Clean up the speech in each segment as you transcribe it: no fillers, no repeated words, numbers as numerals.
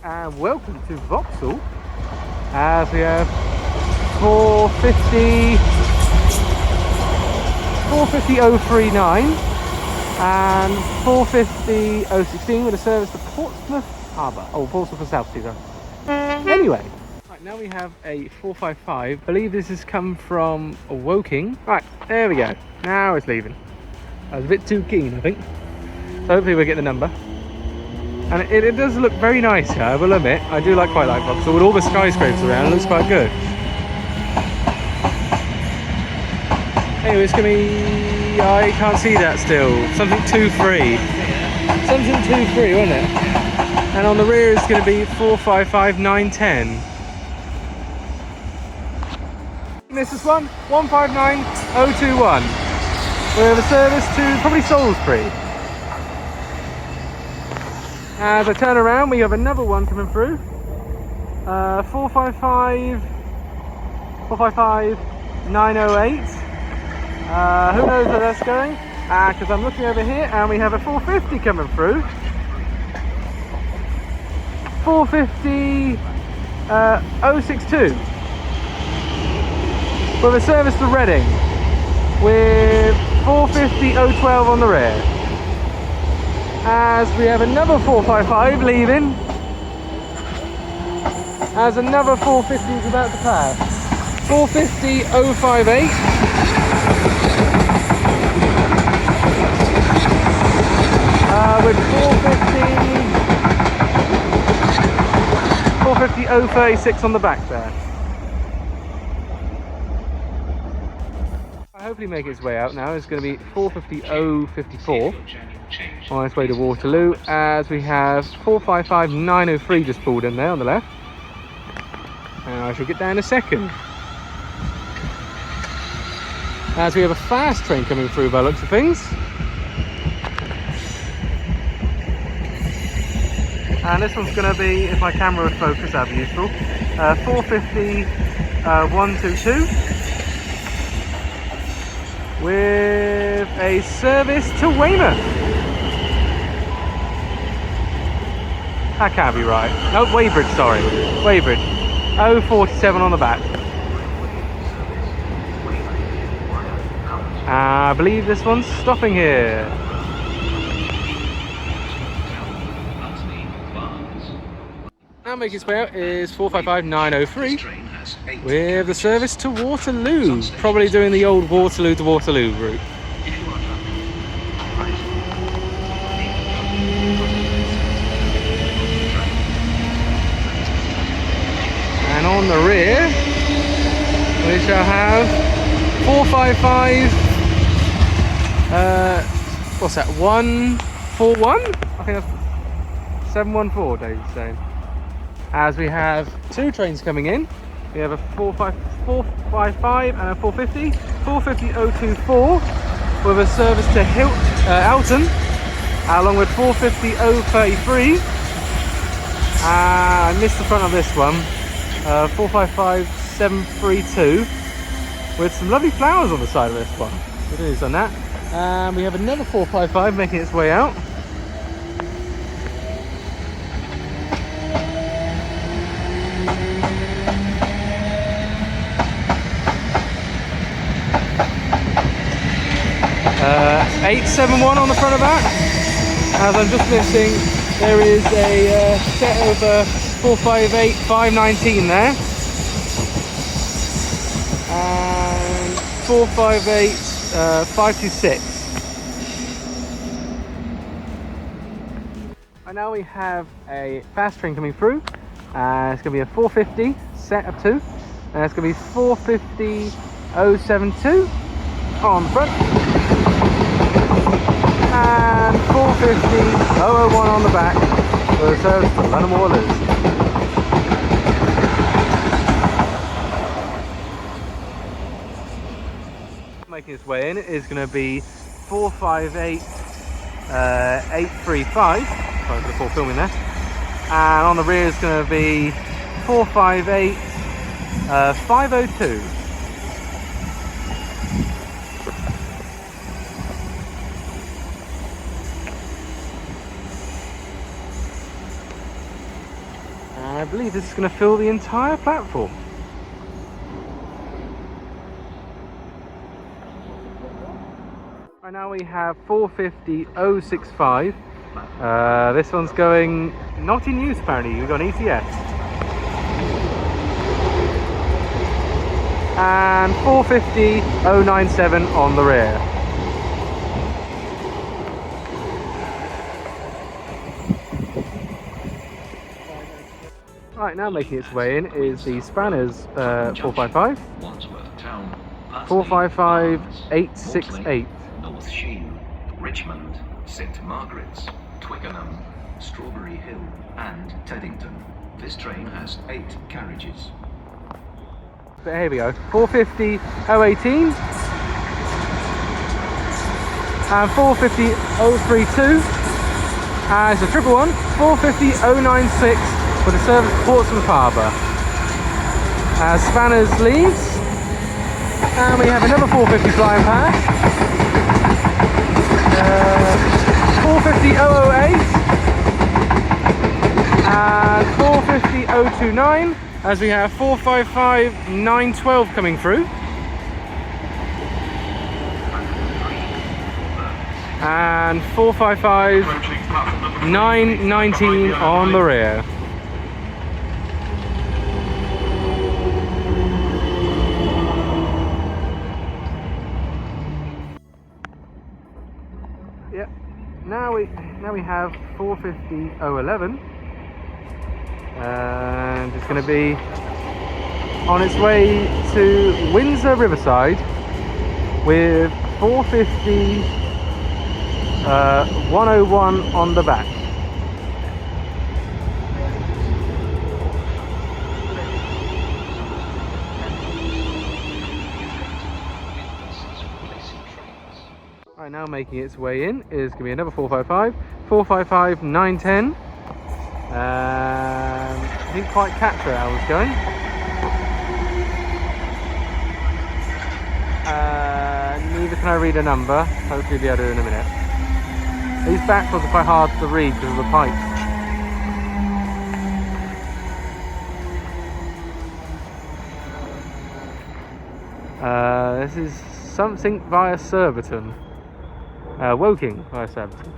and welcome to Vauxhall, as we have 450.039 and 450.016 with a service to Portsmouth Harbour, Portsmouth and South Sea. Anyway, right, now we have a 455. I believe this has come from Woking. Right, there we go. Now it's leaving. I was a bit too keen, I think. So hopefully we'll get the number. And it does look very nice here, I will admit. I do quite like Vauxhall. With all the skyscrapers around, it looks quite good. Anyway, it's going to be... I can't see that still. Something 2-3. Something 2-3, wasn't it? And on the rear it's going to be 455.910. This is 159.021. We have a service to probably Salisbury. As I turn around, we have another one coming through. 455.908. Who knows where that's going? Because I'm looking over here and we have a 450 coming through. 450.062. With a service to Reading. With 450.012 on the rear. As we have another 455 leaving, as another 450 is about to pass. 450.058. With 450.036 on the back there. I hopefully make its way out now. It's going to be 450.054. On its way to Waterloo, as we have 455.903 just pulled in there on the left, and I shall get there in a second. As we have a fast train coming through by the looks of things, and this one's going to be, if my camera would focus, that'd be useful. 450.122 with a service to Weymouth. That can't be right. No, Weybridge, sorry. Weybridge. 047 on the back. I believe this one's stopping here. Now making its way out is 455.903 with the service to Waterloo. Probably doing the old Waterloo to Waterloo route. And on the rear, we shall have 455, what's that, 141? I think that's 714, Dave's saying. As we have two trains coming in. We have a 455 and a 450. 450.024 with a service to Elton, along with 450.033. I missed the front of this one. 455.732 with some lovely flowers on the side of this one. Good news on that. And we have another 455 making its way out. Uh, 871 on the front and back. As I'm just missing, there is a set of 458.519 there, and 458.526. And now we have a fast train coming through. It's going to be a 450 set of two, and it's going to be 450.072 on the front, and 450.001 on the back for the service to London Waterloo. Making its way in is going to be 458.835. Sorry before filming there. And on the rear is going to be 458.502. I believe this is going to fill the entire platform. Right now we have 450-065. This one's going not in use apparently, we've got an ETS. And 450-097 on the rear. Right, now making its way in is the Spanners 455. 455-868. North Sheen, Richmond, St Margaret's, Twickenham, Strawberry Hill and Teddington. This train has 8 carriages. But here we go, 450-018 and 450-032, and it's a triple one, 450-096 for the service to Portsmouth Harbour. Spanners leaves, and we have another 450 flying past, 450-008 and 450-029. As we have 455-912 coming through. And 455-919 on the rear. Yep. Now we have 450-011. And it's going to be on its way to Windsor Riverside with 450-101 on the back. Right, now making its way in is going to be another 455-910. I didn't quite catch where I was going. Neither can I read a number. Hopefully the other in a minute. These back ones are quite hard to read because of the pipes. This is something via Surbiton. Woking via Surbiton.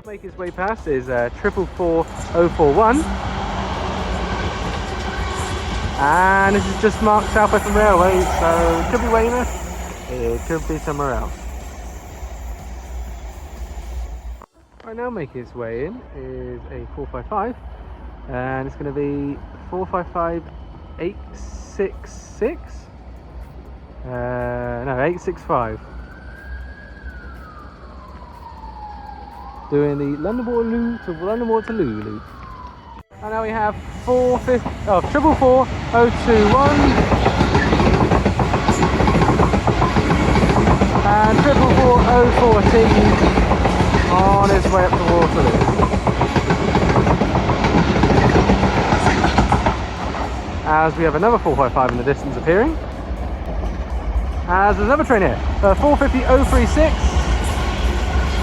Make its way past is 444-041, and this is just marked South Western Railway, so it could be Weymouth, it could be somewhere else. Right, now making its way in is a 455, and it's going to be 455-866, no, 865. Doing the London Waterloo to London Waterloo loop. And now we have 444-021 and 444-014 on its way up to Waterloo. As we have another 455 in the distance appearing. As there's another train here, 450-036.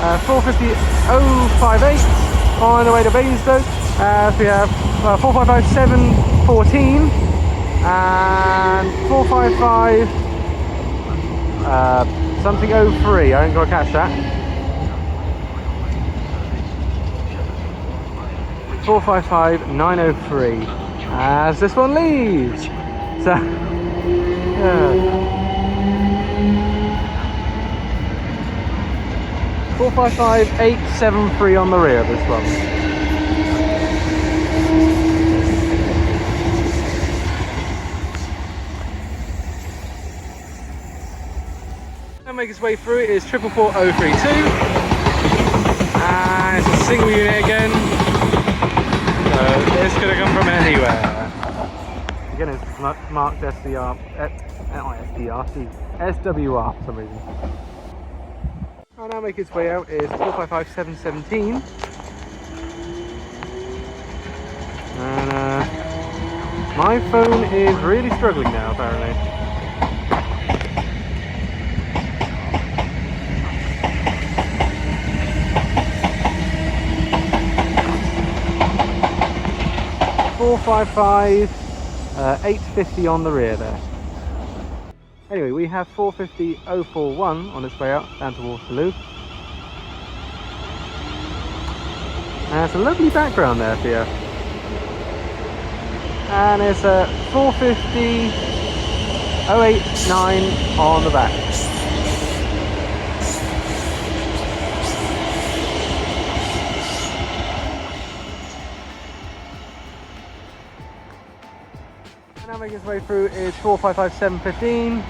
450-058 on the way to Basingstoke. We have 455-714 and 455 something 03. I didn't go catch that. 455-903 as this one leaves. So 455-873 on the rear of this one. Now make its way through it is 444-032, and it's a single unit again, so it's going to come from anywhere. Again, it's marked SDR, not SDR, SWR for some reason. And now make its way out is 455-717. And my phone is really struggling now, apparently. 455, 850 on the rear there. Anyway, we have 450-041 on its way out down to Waterloo. And it's a lovely background there for you. And it's a 450-089 on the back. And now making its way through is 455-715.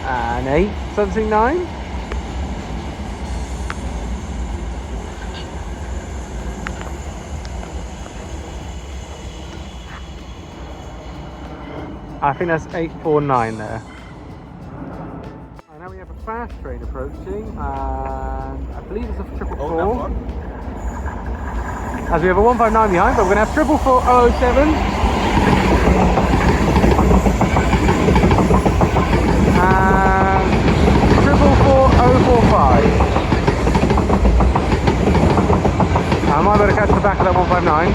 And 879. I think that's 849 there. And now we have a fast train approaching, and I believe it's a 444. As we have a 159 behind, but we're going to have 444-007. And 444-045. I might be able to catch the back of that 159.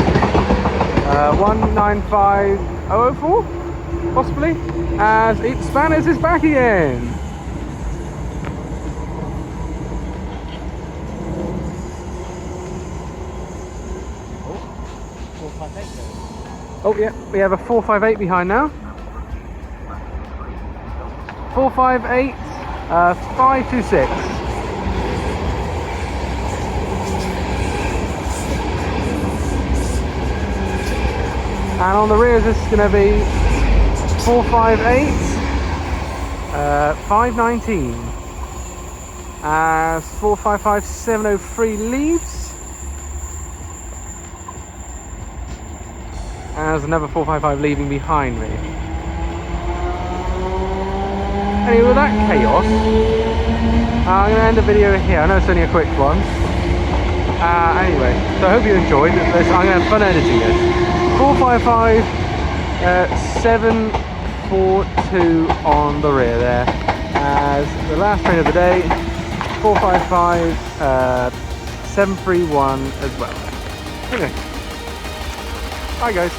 195-004, possibly, as Spanners is back again. Oh yeah, we have a 458 behind now. 458, 526. And on the rear, this is going to be 458, 519. As 455-703 leaves. There's another 455 leaving behind me. Anyway, with that chaos, I'm going to end the video here. I know it's only a quick one. Anyway, so I hope you enjoyed this. I'm going to have fun editing this. 455, 742 on the rear there. As the last train of the day, 455, 731 as well. Anyway. Bye guys.